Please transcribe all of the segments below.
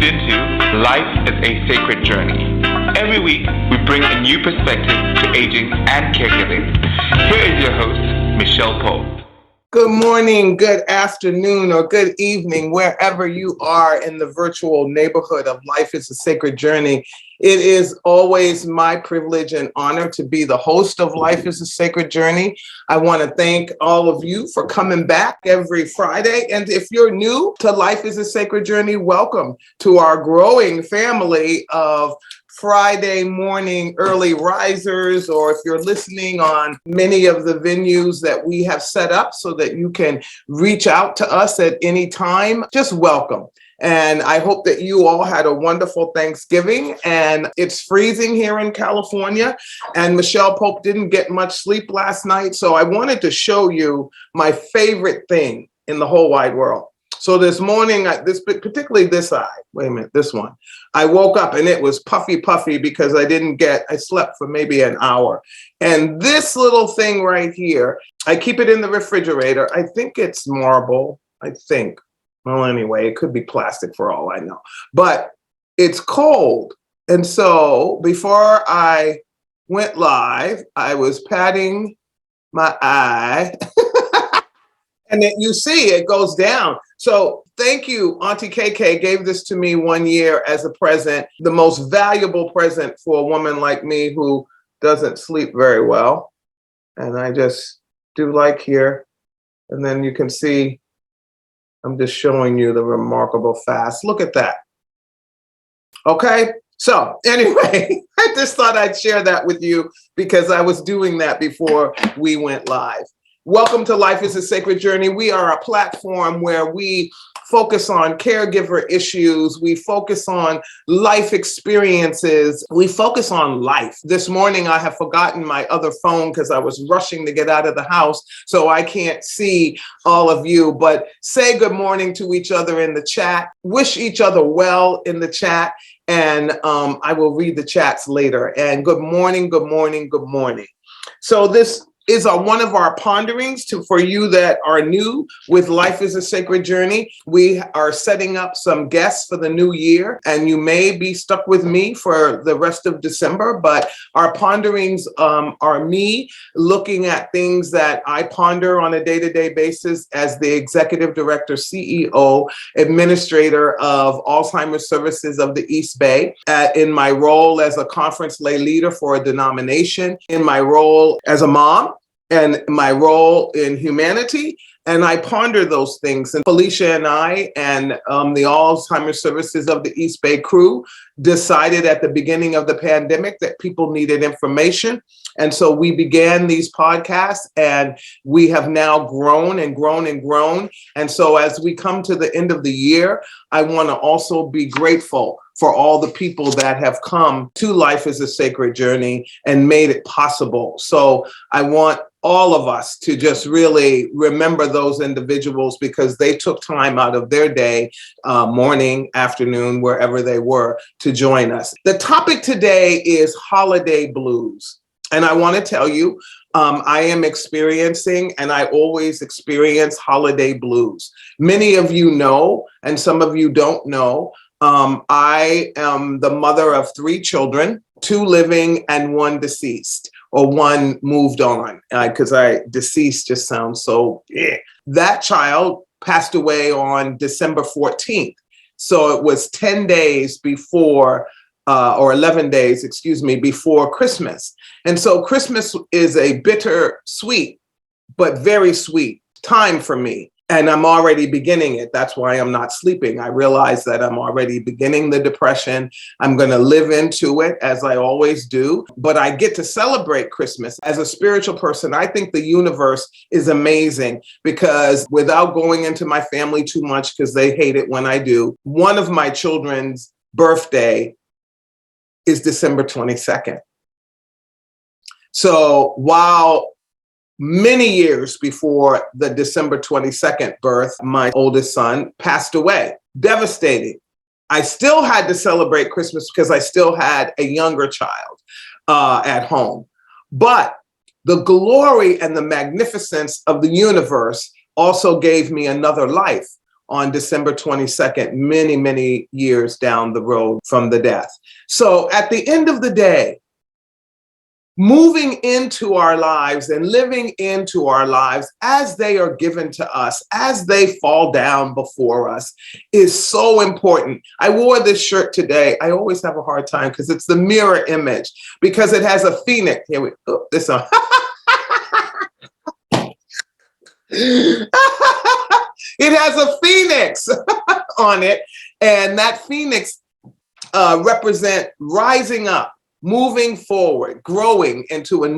into Life is a Sacred Journey. Every week, we bring a new perspective to aging and caregiving. Here is your host, Micheal Pope. Good morning, good afternoon, or good evening, wherever you are in the virtual neighborhood of Life is a Sacred Journey. It is always my privilege and honor to be the host of Life is a Sacred Journey. I want to thank all of you for coming back every Friday. And if you're new to Life is a Sacred Journey, welcome to our growing family of Friday morning early risers, or if you're listening on many of the venues that we have set up so that you can reach out to us at any time, just welcome. And I hope that you all had a wonderful Thanksgiving. And it's freezing here in California. And Micheal Pope didn't get much sleep last night. So I wanted to show you my favorite thing in the whole wide world. So this morning, particularly this eye, this one, I woke up and it was puffy because I slept for maybe an hour. And this little thing right here, I keep it in the refrigerator. I think it's marble, Well, anyway, it could be plastic for all I know, but it's cold. And so before I went live, I was patting my eye and then you see it goes down. So thank you. Auntie KK gave this to me one year as a present, the most valuable present for a woman like me who doesn't sleep very well. And I just do like here. And then you can see, I'm just showing you the remarkable fast. Look at that. Okay. So anyway, I just thought I'd share that with you because I was doing that before we went live. Welcome to Life is a Sacred Journey. We are a platform where we focus on caregiver issues. We focus on life experiences. We focus on life. This morning, I have forgotten my other phone because I was rushing to get out of the house, so I can't see all of you. But say good morning to each other in the chat. Wish each other well in the chat. And I will read the chats later. And good morning, good morning, good morning. So this is one of our ponderings for you that are new with Life is a Sacred Journey. We are setting up some guests for the new year, and you may be stuck with me for the rest of December, but our ponderings are me looking at things that I ponder on a day-to-day basis as the Executive Director, CEO, Administrator of Alzheimer's Services of the East Bay, in my role as a conference lay leader for a denomination, in my role as a mom, and my role in humanity. And I ponder those things. And Felicia and I and the Alzheimer's Services of the East Bay crew decided at the beginning of the pandemic that people needed information. And so we began these podcasts, and we have now grown and grown and grown. And so as we come to the end of the year, I want to also be grateful for all the people that have come to Life is a Sacred Journey and made it possible. So I want all of us to just really remember those individuals because they took time out of their day, morning, afternoon, wherever they were, to join us. The topic today is holiday blues. And I want to tell you, I am experiencing, and I always experience, holiday blues. Many of you know, and some of you don't know, I am the mother of 3 children, 2 living and 1 deceased, or 1 moved on, because deceased just sounds so, That child passed away on December 14th. So it was 10 days before, or 11 days, before Christmas. And so Christmas is a bitter sweet, but very sweet time for me. And I'm already beginning it. That's why I'm not sleeping. I realize that I'm already beginning the depression. I'm going to live into it as I always do. But I get to celebrate Christmas. As a spiritual person, I think the universe is amazing because without going into my family too much, because they hate it when I do, one of my children's birthday is December 22nd. So while many years before the December 22nd birth, my oldest son passed away. Devastating. I still had to celebrate Christmas because I still had a younger child at home. But the glory and the magnificence of the universe also gave me another life on December 22nd, many, many years down the road from the death. So at the end of the day, moving into our lives and living into our lives as they are given to us, as they fall down before us, is so important. I wore this shirt today. I always have a hard time because it's the mirror image, because it has a phoenix. Here we go. This one. It has a phoenix on it, and that phoenix represent rising up, moving forward, growing into a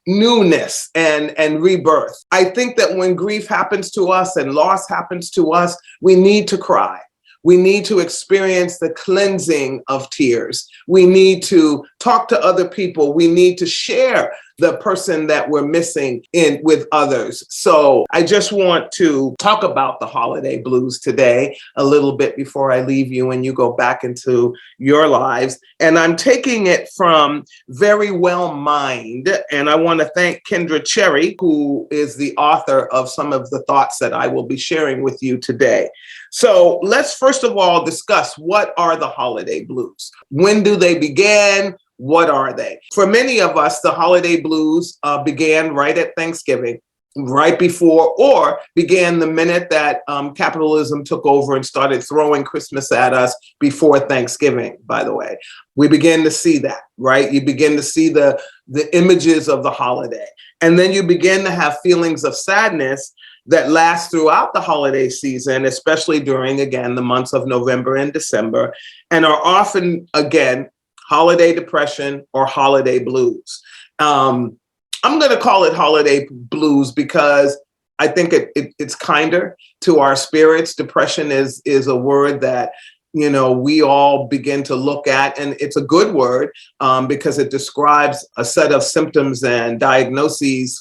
newness and rebirth. I think that when grief happens to us and loss happens to us, we need to cry. We need to experience the cleansing of tears. We need to talk to other people. We need to share the person that we're missing in with others. So I just want to talk about the holiday blues today a little bit before I leave you and you go back into your lives. And I'm taking it from Very Well Mind. And I want to thank Kendra Cherry, who is the author of some of the thoughts that I will be sharing with you today. So let's first of all discuss, what are the holiday blues? When do they begin? What are they? For many of us, the holiday blues began right at Thanksgiving, right before, or began the minute that capitalism took over and started throwing Christmas at us before Thanksgiving, by the way. We begin to see that, right? You begin to see the images of the holiday. And then you begin to have feelings of sadness that last throughout the holiday season, especially during, again, the months of November and December, and are often, again, holiday depression or holiday blues. I'm going to call it holiday blues because I think it's kinder to our spirits. Depression is a word that, you know, we all begin to look at, and it's a good word because it describes a set of symptoms and diagnoses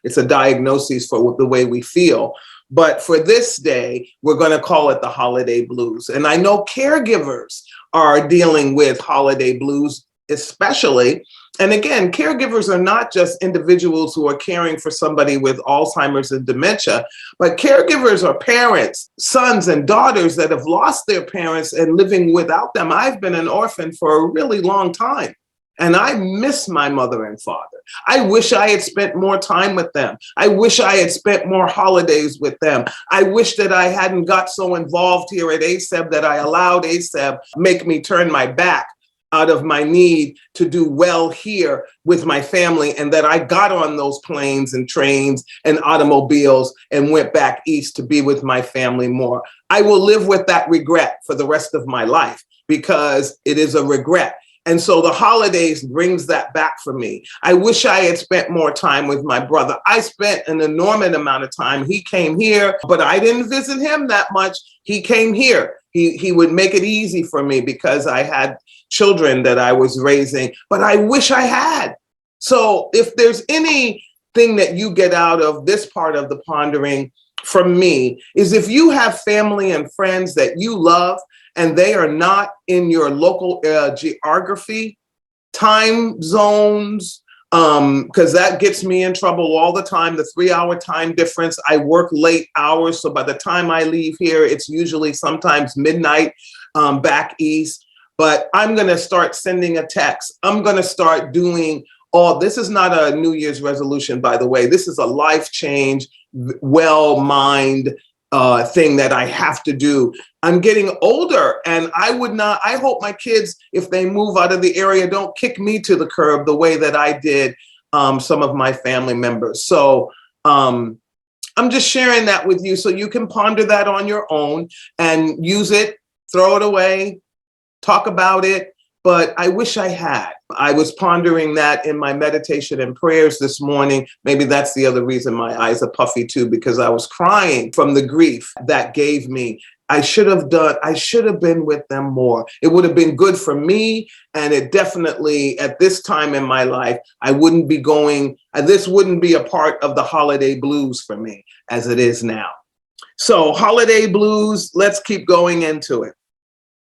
it's a diagnosis for the way we feel. But for this day, we're going to call it the holiday blues. And I know caregivers are dealing with holiday blues, especially. And again, caregivers are not just individuals who are caring for somebody with Alzheimer's and dementia, but caregivers are parents, sons and daughters that have lost their parents and living without them. I've been an orphan for a really long time, and I miss my mother and father. I wish I had spent more time with them. I wish I had spent more holidays with them. I wish that I hadn't got so involved here at ASEB that I allowed ASEB make me turn my back out of my need to do well here with my family, and that I got on those planes and trains and automobiles and went back east to be with my family more. I will live with that regret for the rest of my life because it is a regret. And so the holidays brings that back for me. I wish I had spent more time with my brother. I spent an enormous amount of time. He came here, but I didn't visit him that much. He came here. He would make it easy for me because I had children that I was raising, but I wish I had. So if there's anything that you get out of this part of the pondering from me, is if you have family and friends that you love and they are not in your local geography, time zones, because that gets me in trouble all the time, the 3-hour time difference. I work late hours, so by the time I leave here, it's usually sometimes midnight back east. But I'm going to start sending a text. I'm going to start doing this is not a New Year's resolution, by the way. This is a life change, well-mind thing that I have to do. I'm getting older, and I hope my kids, if they move out of the area, don't kick me to the curb the way that I did some of my family members. So I'm just sharing that with you so you can ponder that on your own and use it, throw it away, talk about it. But I wish I had. I was pondering that in my meditation and prayers this morning. Maybe that's the other reason my eyes are puffy too, because I was crying from the grief that gave me. I should have been with them more. It would have been good for me. And it definitely, at this time in my life, this wouldn't be a part of the holiday blues for me as it is now. So holiday blues, let's keep going into it.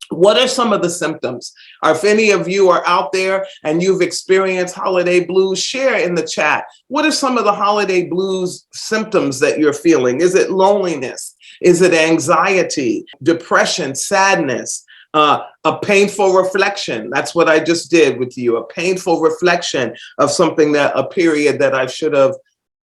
What are some of the symptoms? If any of you are out there and you've experienced holiday blues, share in the chat. What are some of the holiday blues symptoms that you're feeling? Is it loneliness? Is it anxiety, depression, sadness, a painful reflection? That's what I just did with you, a painful reflection of something a period that I should have,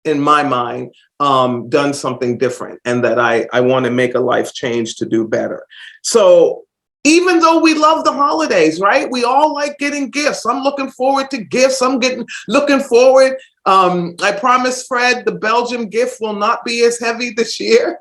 in my mind, done something different, and that I want to make a life change to do better. So even though we love the holidays, right? We all like getting gifts. I'm looking forward to gifts. Looking forward. I promise Fred, the Belgium gift will not be as heavy this year.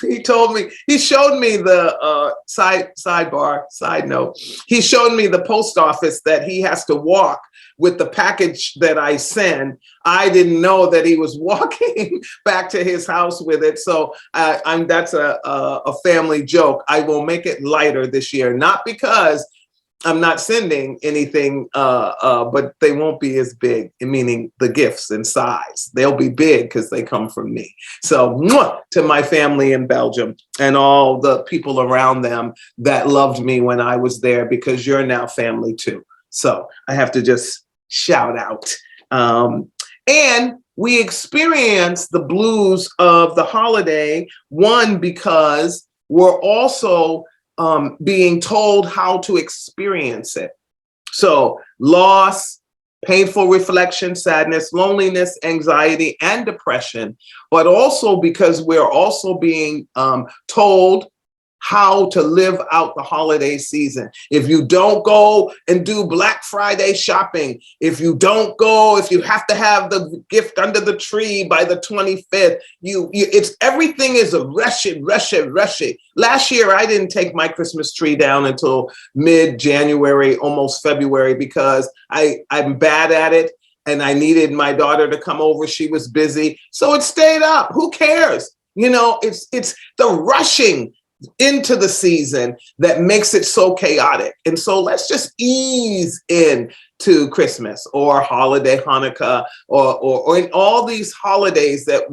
He showed me the side note. He showed me the post office that he has to walk with the package that I send. I didn't know that he was walking back to his house with it. So that's a family joke. I will make it lighter this year, not because I'm not sending anything, but they won't be as big, meaning the gifts in size. They'll be big because they come from me. So to my family in Belgium and all the people around them that loved me when I was there, because you're now family too. So I have to just shout out. And we experience the blues of the holiday, one, because we're also being told how to experience it. So loss, painful reflection, sadness, loneliness, anxiety, and depression, but also because we're also being told how to live out the holiday season. If you don't go and do Black Friday shopping, if you have to have the gift under the tree by the 25th, everything is a rush it. Last year, I didn't take my Christmas tree down until mid-January, almost February, because I'm bad at it. And I needed my daughter to come over. She was busy. So it stayed up. Who cares? It's the rushing into the season that makes it so chaotic. And so let's just ease in to Christmas or holiday Hanukkah or in all these holidays that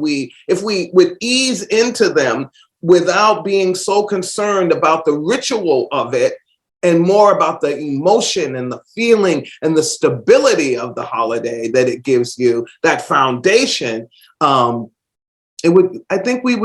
if we would ease into them without being so concerned about the ritual of it and more about the emotion and the feeling and the stability of the holiday that it gives you, that foundation, I think we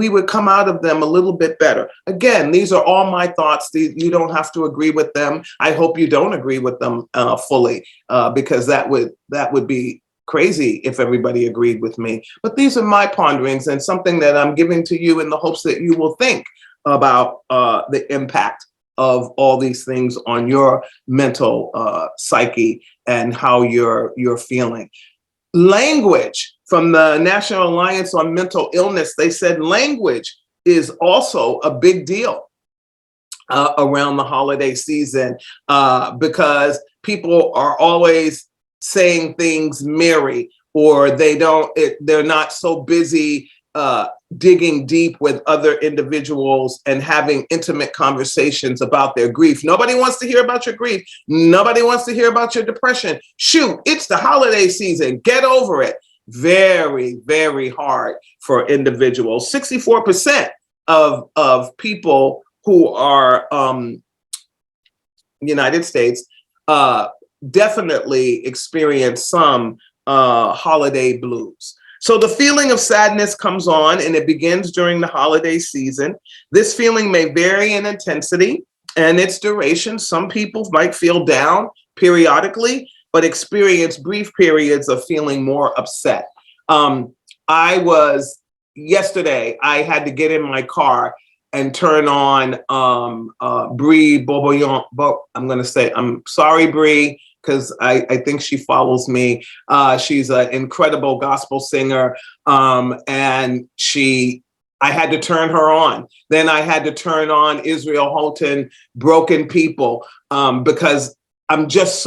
would come out of them a little bit better. Again, these are all my thoughts. You don't have to agree with them. I hope you don't agree with them fully, because that would be crazy if everybody agreed with me. But these are my ponderings and something that I'm giving to you in the hopes that you will think about the impact of all these things on your mental psyche and how you're feeling. Language. From the National Alliance on Mental Illness, they said language is also a big deal around the holiday season, because people are always saying things merry, or they're not so busy digging deep with other individuals and having intimate conversations about their grief. Nobody wants to hear about your grief. Nobody wants to hear about your depression. Shoot, it's the holiday season. Get over it. Very, very hard for individuals. 64% of people who are United States definitely experience some holiday blues. So the feeling of sadness comes on, and it begins during the holiday season. This feeling may vary in intensity and its duration. Some people might feel down periodically, but experience brief periods of feeling more upset. Yesterday, I had to get in my car and turn on Brie Bourboillon. I'm sorry, Brie, because I think she follows me. She's an incredible gospel singer. And I had to turn her on. Then I had to turn on Israel Houghton, Broken People, because I'm just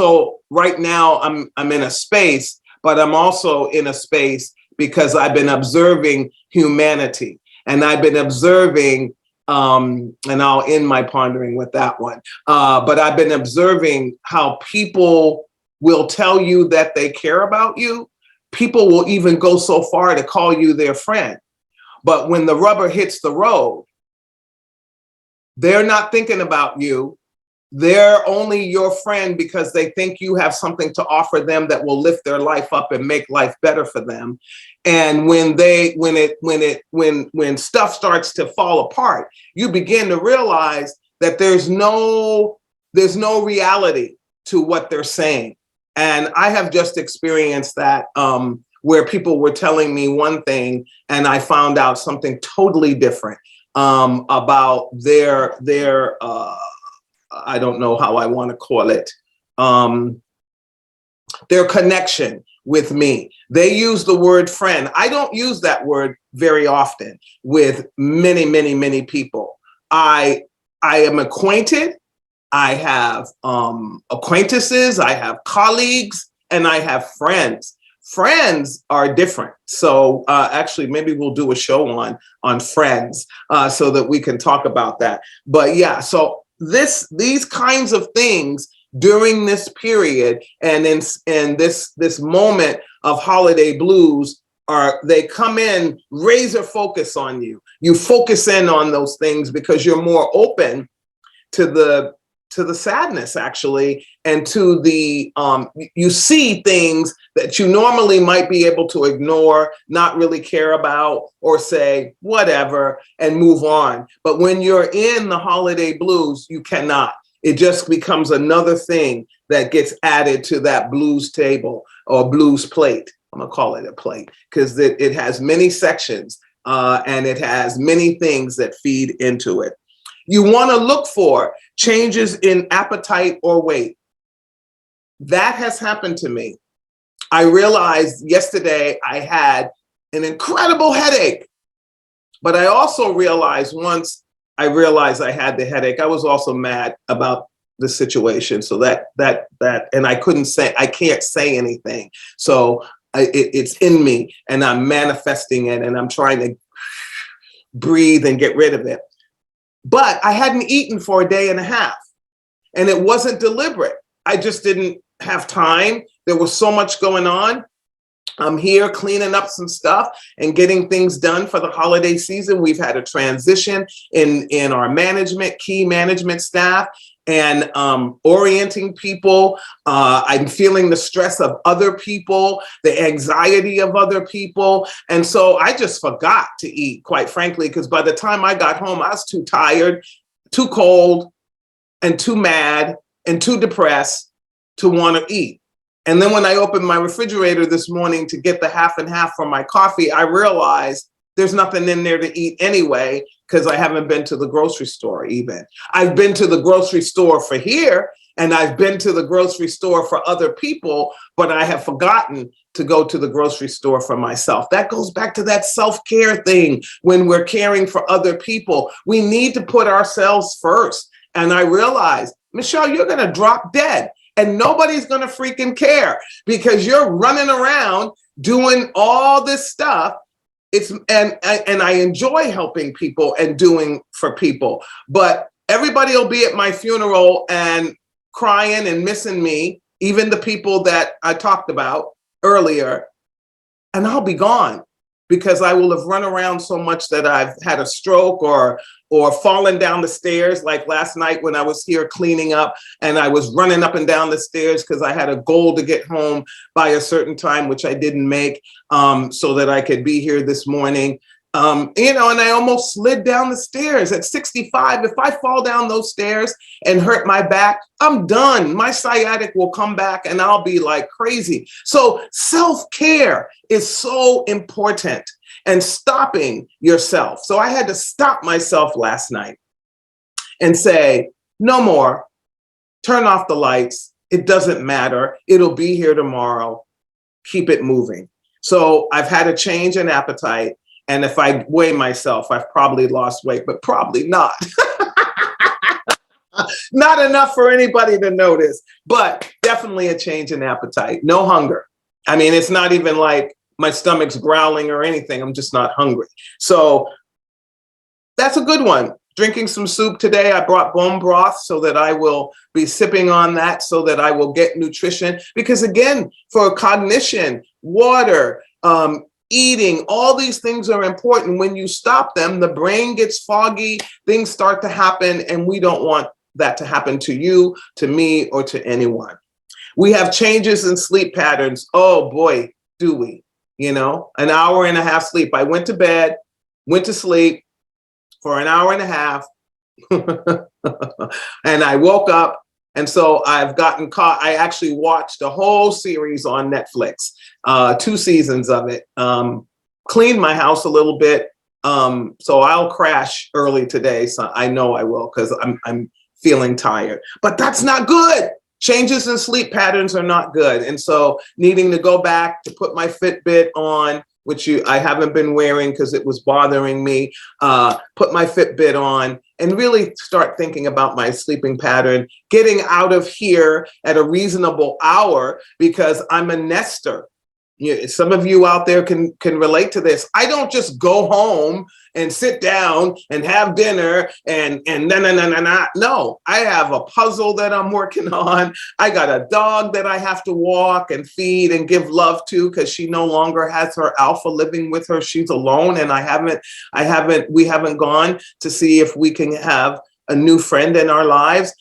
right now I'm in a space, but I'm also in a space because I've been observing humanity, and I've been observing, and I'll end my pondering with that one. But I've been observing how people will tell you that they care about you. People will even go so far to call you their friend. But when the rubber hits the road, they're not thinking about you. they're only your friend because they think you have something to offer them that will lift their life up and make life better for them. And when stuff starts to fall apart, you begin to realize that there's no reality to what they're saying. And I have just experienced that, where people were telling me one thing and I found out something totally different about their I don't know how I want to call it, their connection with me. They use the word friend. I don't use that word very often with many, many, many people. I am acquainted. I have acquaintances. I have colleagues, and I have friends. Friends are different. So actually, maybe we'll do a show on friends so that we can talk about that. But yeah, so these kinds of things during this period and in this moment of holiday blues they come in razor focus on you. You focus in on those things because you're more open to the sadness, actually, and to the you see things that you normally might be able to ignore, not really care about, or say whatever and move on. But when you're in the holiday blues, you cannot. It just becomes another thing that gets added to that blues table or blues plate. I'm gonna call it a plate because it has many sections and it has many things that feed into it. You want to look for changes in appetite or weight. That has happened to me. I realized yesterday I had an incredible headache, but I also realized once I realized I had the headache, I was also mad about the situation. So that, and I can't say anything. So it's in me and I'm manifesting it and I'm trying to breathe and get rid of it. But I hadn't eaten for a day and a half and it wasn't deliberate. I just didn't have time. There was so much going on. I'm here cleaning up some stuff and getting things done for the holiday season. We've had a transition in our key management staff, and orienting people. I'm feeling the stress of other people, the anxiety of other people. And so I just forgot to eat, quite frankly, because by the time I got home, I was too tired, too cold, and too mad, and too depressed to want to eat. And then when I opened my refrigerator this morning to get the half and half for my coffee, I realized there's nothing in there to eat anyway, because I haven't been to the grocery store even. I've been to the grocery store for here, and I've been to the grocery store for other people, but I have forgotten to go to the grocery store for myself. That goes back to that self-care thing. When we're caring for other people, we need to put ourselves first. And I realized, Micheal, you're going to drop dead. And nobody's going to freaking care because you're running around doing all this stuff. And I enjoy helping people and doing for people, but everybody will be at my funeral and crying and missing me, even the people that I talked about earlier, and I'll be gone because I will have run around so much that I've had a stroke or fallen down the stairs, like last night when I was here cleaning up and I was running up and down the stairs because I had a goal to get home by a certain time, which I didn't make, so that I could be here this morning. And I almost slid down the stairs at 65. If I fall down those stairs and hurt my back, I'm done. My sciatic will come back and I'll be like crazy. So self-care is so important, and stopping yourself. So I had to stop myself last night and say, no more, turn off the lights. It doesn't matter. It'll be here tomorrow. Keep it moving. So I've had a change in appetite. And if I weigh myself, I've probably lost weight, but probably not. Not enough for anybody to notice, but definitely a change in appetite. No hunger. I mean, it's not even like my stomach's growling or anything. I'm just not hungry. So that's a good one. Drinking some soup today. I brought bone broth so that I will be sipping on that so that I will get nutrition. Because again, for cognition, water, eating, all these things are important. When you stop them, the brain gets foggy, things start to happen, and we don't want that to happen to you, to me, or to anyone. We have changes in sleep patterns. Oh boy, do we, an hour and a half sleep. I went to bed, went to sleep for an hour and a half, and I woke up. And so I've gotten caught. I actually watched a whole series on Netflix, 2 seasons of it, cleaned my house a little bit. So I'll crash early today. So I know I will, because I'm feeling tired, but that's not good. Changes in sleep patterns are not good. And so needing to go back to put my Fitbit on, which I haven't been wearing because it was bothering me, put my Fitbit on and really start thinking about my sleeping pattern, getting out of here at a reasonable hour, because I'm a nester. Some of you out there can relate to this. I don't just go home and sit down and have dinner and no, I have a puzzle that I'm working on. I got a dog that I have to walk and feed and give love to, because she no longer has her alpha living with her. She's alone, and we haven't gone to see if we can have a new friend in our lives,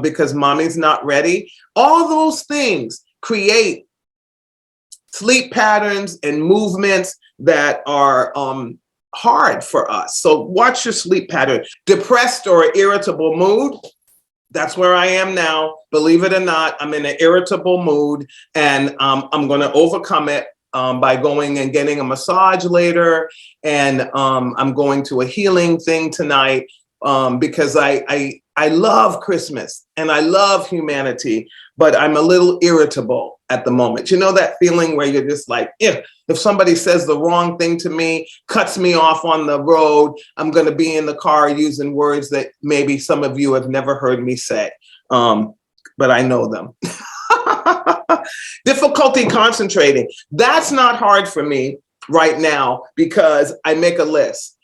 because mommy's not ready. All those things create sleep patterns and movements that are hard for us. So watch your sleep pattern. Depressed or irritable mood. That's where I am now. Believe it or not, I'm in an irritable mood, and I'm going to overcome it by going and getting a massage later. And I'm going to a healing thing tonight, because I love Christmas and I love humanity, but I'm a little irritable at the moment. You know that feeling where you're just like, if somebody says the wrong thing to me, cuts me off on the road, I'm going to be in the car using words that maybe some of you have never heard me say, but I know them. Difficulty concentrating. That's not hard for me right now, because I make a list.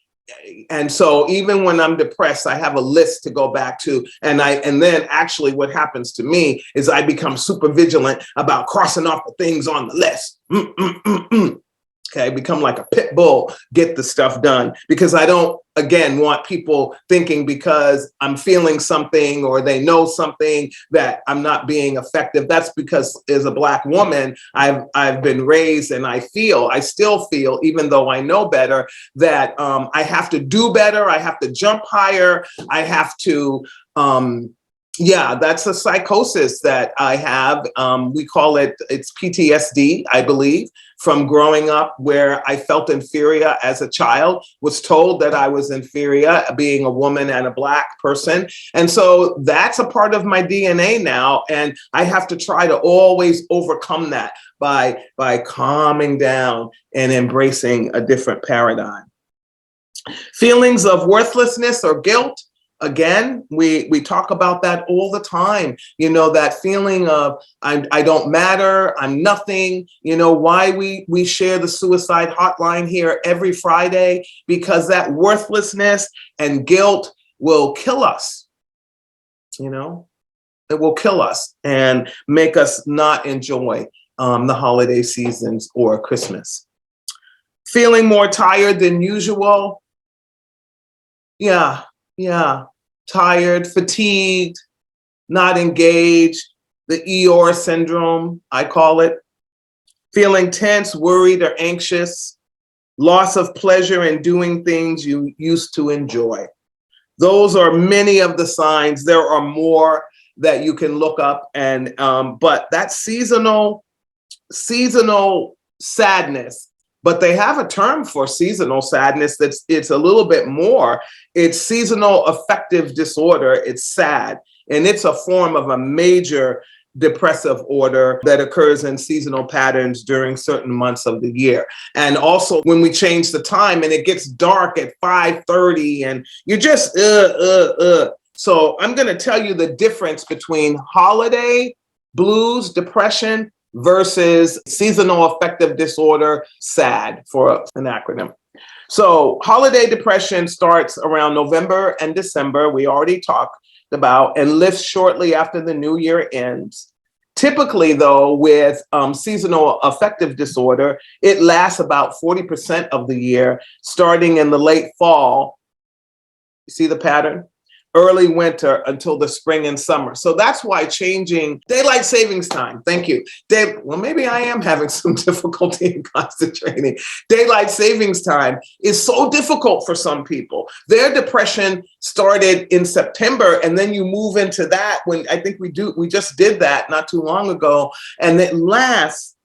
And so even when I'm depressed, I have a list to go back to. And then actually what happens to me is I become super vigilant about crossing off the things on the list. Okay, become like a pit bull, get the stuff done, because I don't, again, want people thinking because I'm feeling something or they know something that I'm not being effective. That's because as a Black woman, I've been raised, and I still feel, even though I know better, that I have to do better. I have to jump higher. I have to, that's a psychosis that I have. We call it's PTSD, I believe, from growing up where I felt inferior as a child, was told that I was inferior, being a woman and a Black person. And so that's a part of my DNA now. And I have to try to always overcome that by calming down and embracing a different paradigm. Feelings of worthlessness or guilt. Again, we talk about that all the time, that feeling of I don't matter, I'm nothing. Why we share the suicide hotline here every Friday, because that worthlessness and guilt will kill us. It will kill us and make us not enjoy the holiday seasons or Christmas. Feeling more tired than usual. Yeah. Tired, fatigued, not engaged, the Eeyore syndrome, I call it. Feeling tense, worried, or anxious. Loss of pleasure in doing things you used to enjoy. Those are many of the signs. There are more that you can look up, but that's seasonal sadness. But they have a term for seasonal sadness it's a little bit more. It's seasonal affective disorder. It's SAD. And it's a form of a major depressive order that occurs in seasonal patterns during certain months of the year. And also when we change the time and it gets dark at 5:30 and you're just, So I'm going to tell you the difference between holiday blues, depression, versus seasonal affective disorder, SAD for an acronym. So holiday depression starts around November and December, we already talked about, and lifts shortly after the new year ends. Typically, though, with seasonal affective disorder, it lasts about 40% of the year, starting in the late fall. You see the pattern? early winter until the spring and summer. So that's why changing daylight savings time. Thank you. Well, maybe I am having some difficulty in concentrating. Daylight savings time is so difficult for some people. Their depression started in September, and then you move into that when I think we just did that not too long ago. And it lasts,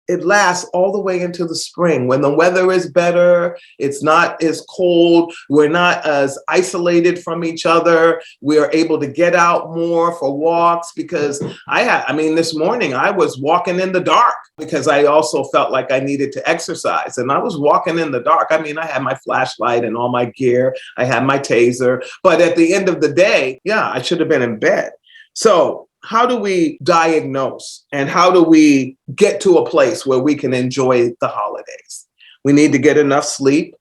it lasts all the way into the spring when the weather is better. It's not as cold. We're not as isolated from each other. We are able to get out more for walks because this morning I was walking in the dark because I also felt like I needed to exercise, and I was walking in the dark. I had my flashlight and all my gear. I had my taser, but at the end of the day, I should have been in bed. So how do we diagnose and how do we get to a place where we can enjoy the holidays? We need to get enough sleep.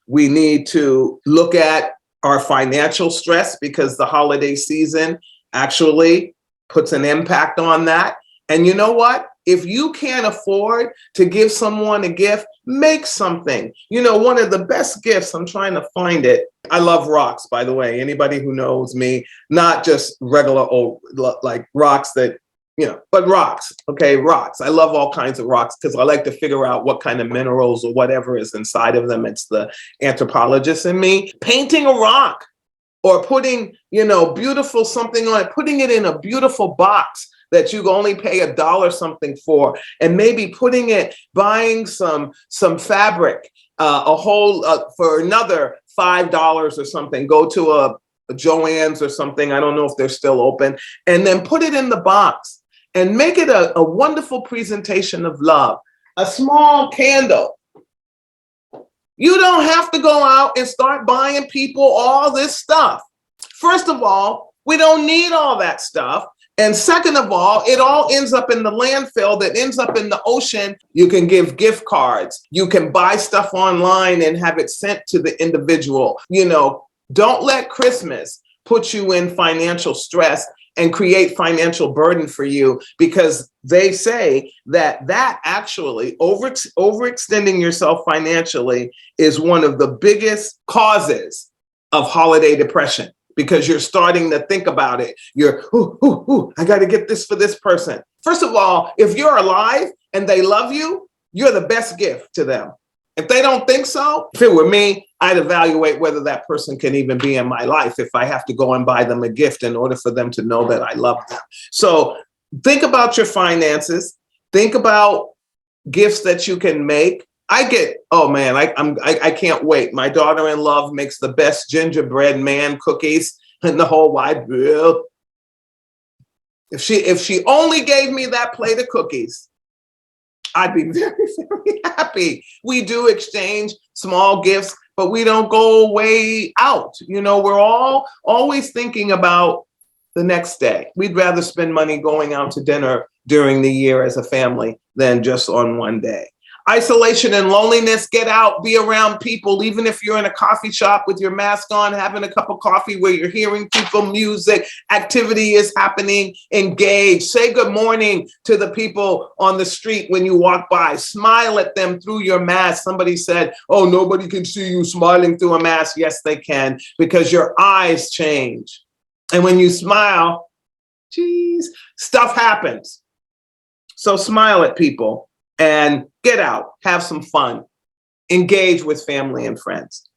We need to look at our financial stress because the holiday season actually puts an impact on that. And you know what? If you can't afford to give someone a gift, make something. One of the best gifts, I'm trying to find it. I love rocks, by the way. Anybody who knows me, not just regular old, like rocks that, but rocks, okay, rocks. I love all kinds of rocks because I like to figure out what kind of minerals or whatever is inside of them. It's the anthropologist in me. Painting a rock or putting, beautiful something on it, putting it in a beautiful box that you only pay $1 something for, and maybe buying some fabric, for another $5 or something. Go to a JioSaavn's or something. I don't know if they're still open, and then put it in the box and make it a wonderful presentation of love. A small candle. You don't have to go out and start buying people all this stuff. First of all, we don't need all that stuff. And second of all, it all ends up in the landfill that ends up in the ocean. You can give gift cards. You can buy stuff online and have it sent to the individual. Don't let Christmas put you in financial stress and create financial burden for you, because they say that actually overextending yourself financially is one of the biggest causes of holiday depression. Because you're starting to think about it. You're, I got to get this for this person. First of all, if you're alive and they love you, you're the best gift to them. If they don't think so, if it were me, I'd evaluate whether that person can even be in my life if I have to go and buy them a gift in order for them to know that I love them. So think about your finances. Think about gifts that you can make. I can't wait. My daughter-in-law makes the best gingerbread man cookies in the whole wide world. If she only gave me that plate of cookies, I'd be very, very happy. We do exchange small gifts, but we don't go way out. We're all always thinking about the next day. We'd rather spend money going out to dinner during the year as a family than just on one day. Isolation and loneliness, get out, be around people, even if you're in a coffee shop with your mask on, having a cup of coffee where you're hearing people, music, activity is happening, engage. Say good morning to the people on the street when you walk by. Smile at them through your mask. Somebody said, oh, nobody can see you smiling through a mask. Yes, they can, because your eyes change. And when you smile, stuff happens. So smile at people. And get out, have some fun, engage with family and friends.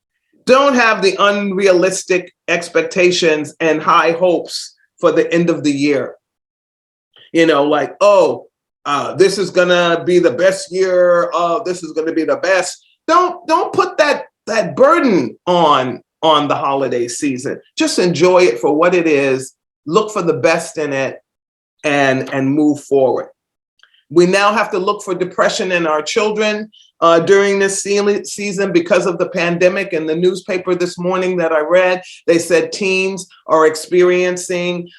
Don't have the unrealistic expectations and high hopes for the end of the year. This is gonna be the best year. This is gonna be the best. Don't put that burden on the holiday season. Just enjoy it for what it is. Look for the best in it and move forward. We now have to look for depression in our children during this season because of the pandemic. In the newspaper this morning that I read, they said teens are experiencing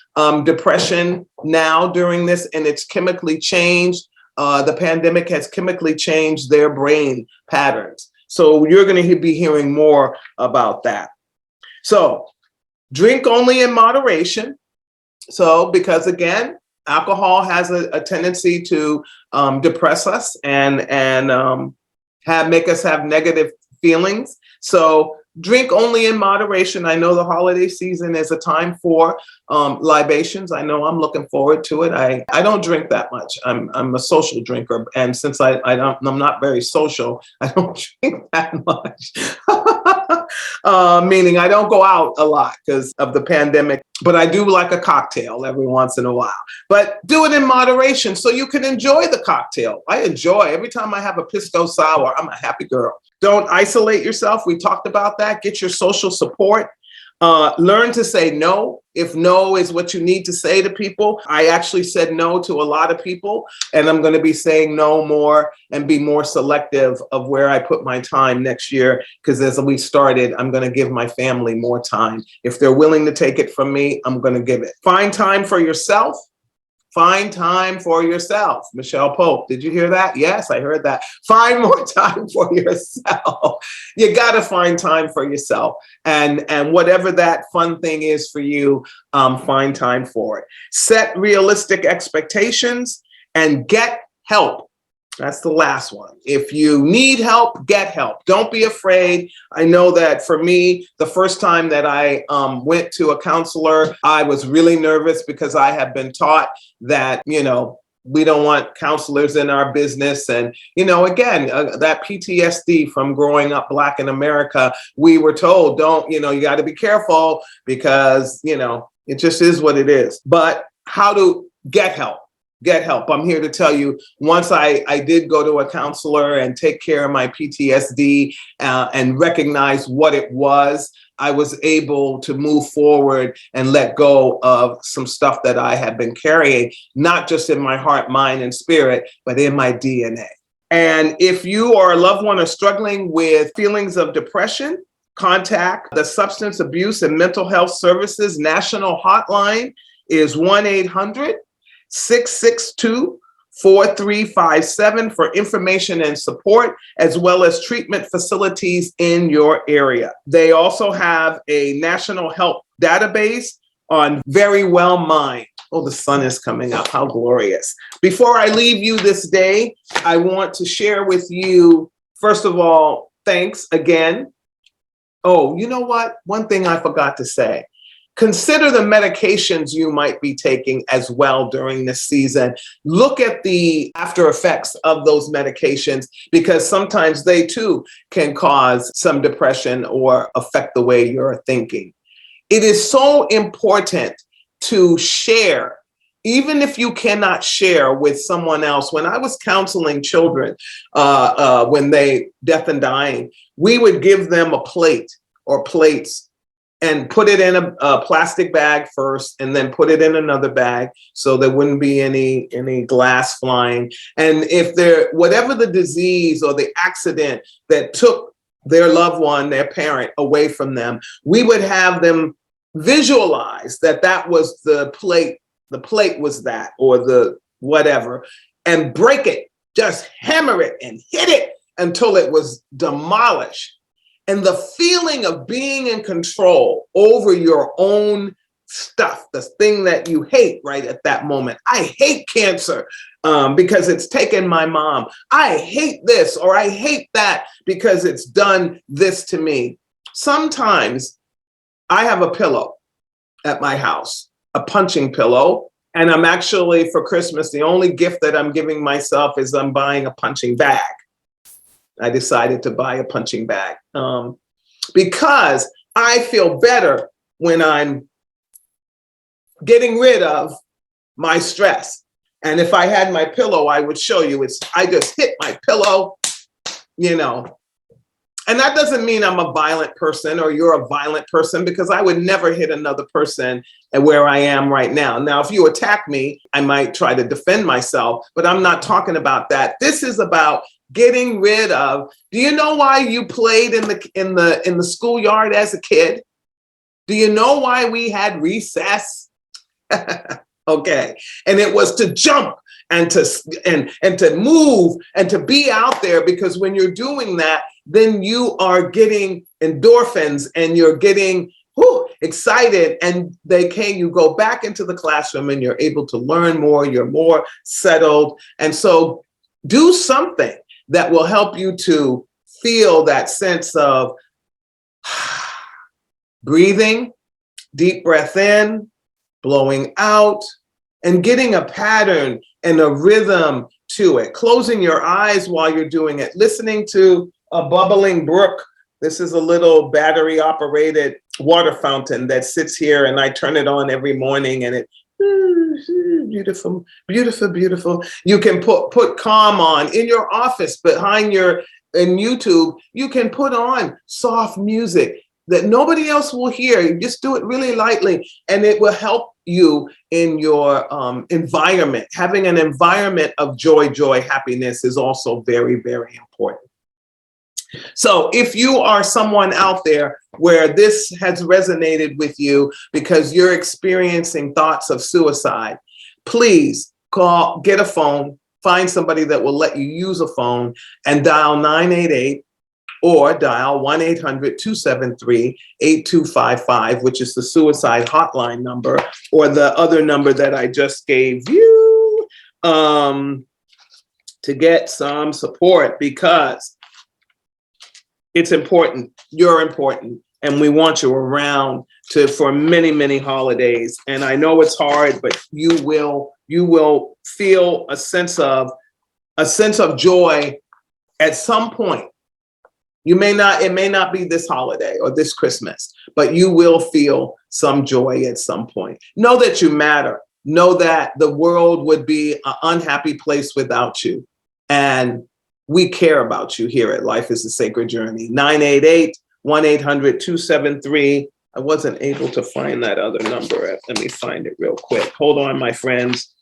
depression now during this, and it's chemically changed. The pandemic has chemically changed their brain patterns. So you're going to be hearing more about that. So drink only in moderation. So because again, alcohol has a tendency to depress us and make us have negative feelings. So Drink only in moderation. I know the holiday season is a time for libations. I know I'm looking forward to it. I don't drink that much. I'm a social drinker, and since I'm not very social, I don't drink that much. Meaning I don't go out a lot because of the pandemic, but I do like a cocktail every once in a while. But do it in moderation so you can enjoy the cocktail. I enjoy every time I have a pisco sour. I'm a happy girl. Don't isolate yourself. We talked about that. Get your social support. Learn to say no if no is what you need to say to people. I actually said no to a lot of people, and I'm going to be saying no more and be more selective of where I put my time next year, because as we started, I'm going to give my family more time. If they're willing to take it from me, I'm going to give it. Find time for yourself. Find time for yourself. Micheal Pope, did you hear that? Yes, I heard that. Find more time for yourself. You got to find time for yourself. And whatever that fun thing is for you, find time for it. Set realistic expectations and get help. That's the last one. If you need help, get help. Don't be afraid. I know that for me, the first time that I went to a counselor, I was really nervous because I had been taught that, we don't want counselors in our business. And, again, that PTSD from growing up Black in America, we were told, you got to be careful because, it just is what it is. But how to get help? Get help. I'm here to tell you, once I did go to a counselor and take care of my PTSD and recognize what it was, I was able to move forward and let go of some stuff that I had been carrying, not just in my heart, mind, and spirit, but in my DNA. And if you or a loved one are struggling with feelings of depression, contact the Substance Abuse and Mental Health Services National Hotline is 1-800-662-4357 for information and support, as well as treatment facilities in your area. They also have a national health database on Very Well Mind. Oh, the sun is coming up. How glorious. Before I leave you this day, I want to share with you, first of all, thanks again. Oh, you know what? One thing I forgot to say. Consider the medications you might be taking as well during this season. Look at the after effects of those medications, because sometimes they too can cause some depression or affect the way you're thinking. It is so important to share, even if you cannot share with someone else. When I was counseling children, when they deaf and dying, we would give them a plate or plates and put it in a plastic bag first, and then put it in another bag so there wouldn't be any glass flying. And if whatever the disease or the accident that took their loved one, their parent, away from them, we would have them visualize that was the plate was that, or the whatever, and break it, just hammer it and hit it until it was demolished. And the feeling of being in control over your own stuff, the thing that you hate right at that moment. I hate cancer because it's taken my mom. I hate this or I hate that because it's done this to me. Sometimes I have a pillow at my house, a punching pillow. And I'm actually, for Christmas, the only gift that I'm giving myself is I'm buying a punching bag. I decided to buy a punching bag because I feel better when I'm getting rid of my stress. And if I had my pillow, I would show you I just hit my pillow, And that doesn't mean I'm a violent person or you're a violent person, because I would never hit another person at where I am right now. Now, if you attack me, I might try to defend myself, but I'm not talking about that. This is about getting rid of. Do you know why you played in the schoolyard as a kid? Do you know why we had recess? Okay. And it was to jump and to move and to be out there, because when you're doing that, then you are getting endorphins and you're getting excited, and you go back into the classroom and you're able to learn more, you're more settled. And so do something that will help you to feel that sense of Breathing, deep breath in, blowing out, and getting a pattern and a rhythm to it. Closing your eyes while you're doing it, listening to a bubbling brook. This is a little battery operated water fountain that sits here, and I turn it on every morning, and it beautiful, beautiful, beautiful. You can put calm on in your office behind in YouTube. You can put on soft music that nobody else will hear. You just do it really lightly, and it will help you in your environment. Having an environment of joy, happiness is also very, very important. So if you are someone out there where this has resonated with you because you're experiencing thoughts of suicide, please get a phone, find somebody that will let you use a phone, and dial 988 or dial 1-800-273-8255, which is the suicide hotline number, or the other number that I just gave you, to get some support, because it's important. You're important, and we want you around for many, many holidays. And I know it's hard, but you will feel a sense of joy at some point. It may not be this holiday or this Christmas, but you will feel some joy at some point. Know that you matter. Know that the world would be an unhappy place without you. And we care about you here at Life is a Sacred Journey. 988-1-800-273. I wasn't able to find that other number. Let me find it real quick. Hold on, my friends.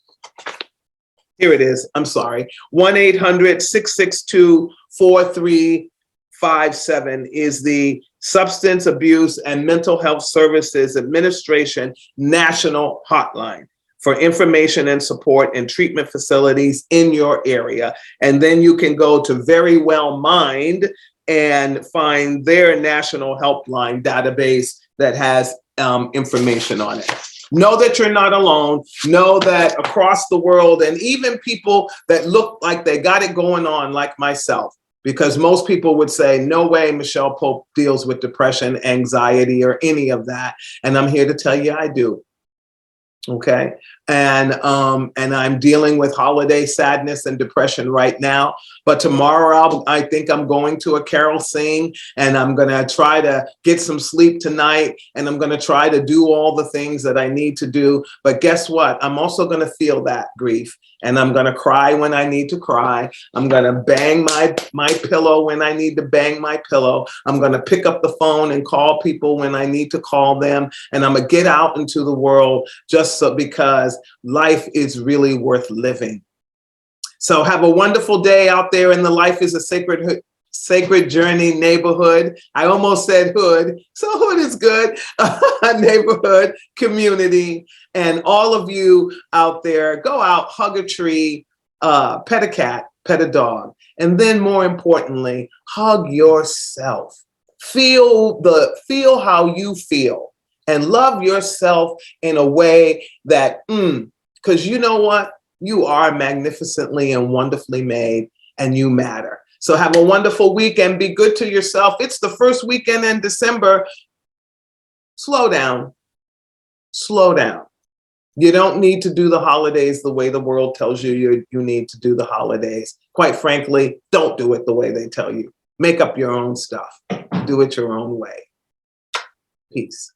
Here it is. I'm sorry. 1-800-662-4357 is the Substance Abuse and Mental Health Services Administration National Hotline for information and support in treatment facilities in your area. And then you can go to Very Well Mind and find their national helpline database that has information on it. Know that you're not alone. Know that across the world, and even people that look like they got it going on, like myself, because most people would say, no way Micheal Pope deals with depression, anxiety, or any of that. And I'm here to tell you I do. Okay. And I'm dealing with holiday sadness and depression right now. But tomorrow, I think I'm going to a carol sing, and I'm going to try to get some sleep tonight. And I'm going to try to do all the things that I need to do. But guess what? I'm also going to feel that grief. And I'm going to cry when I need to cry. I'm going to bang my pillow when I need to bang my pillow. I'm going to pick up the phone and call people when I need to call them. And I'm going to get out into the world because life is really worth living. So have a wonderful day out there in the Life is a Sacred Journey neighborhood. I almost said hood, so hood is good. Neighborhood, community, and all of you out there, go out, hug a tree, pet a cat, pet a dog, and then more importantly, hug yourself. Feel how you feel, and love yourself in a way that, because you know what? You are magnificently and wonderfully made, and you matter. So have a wonderful week and be good to yourself. It's the first weekend in December. Slow down. Slow down. You don't need to do the holidays the way the world tells you need to do the holidays. Quite frankly, don't do it the way they tell you. Make up your own stuff. Do it your own way. Peace.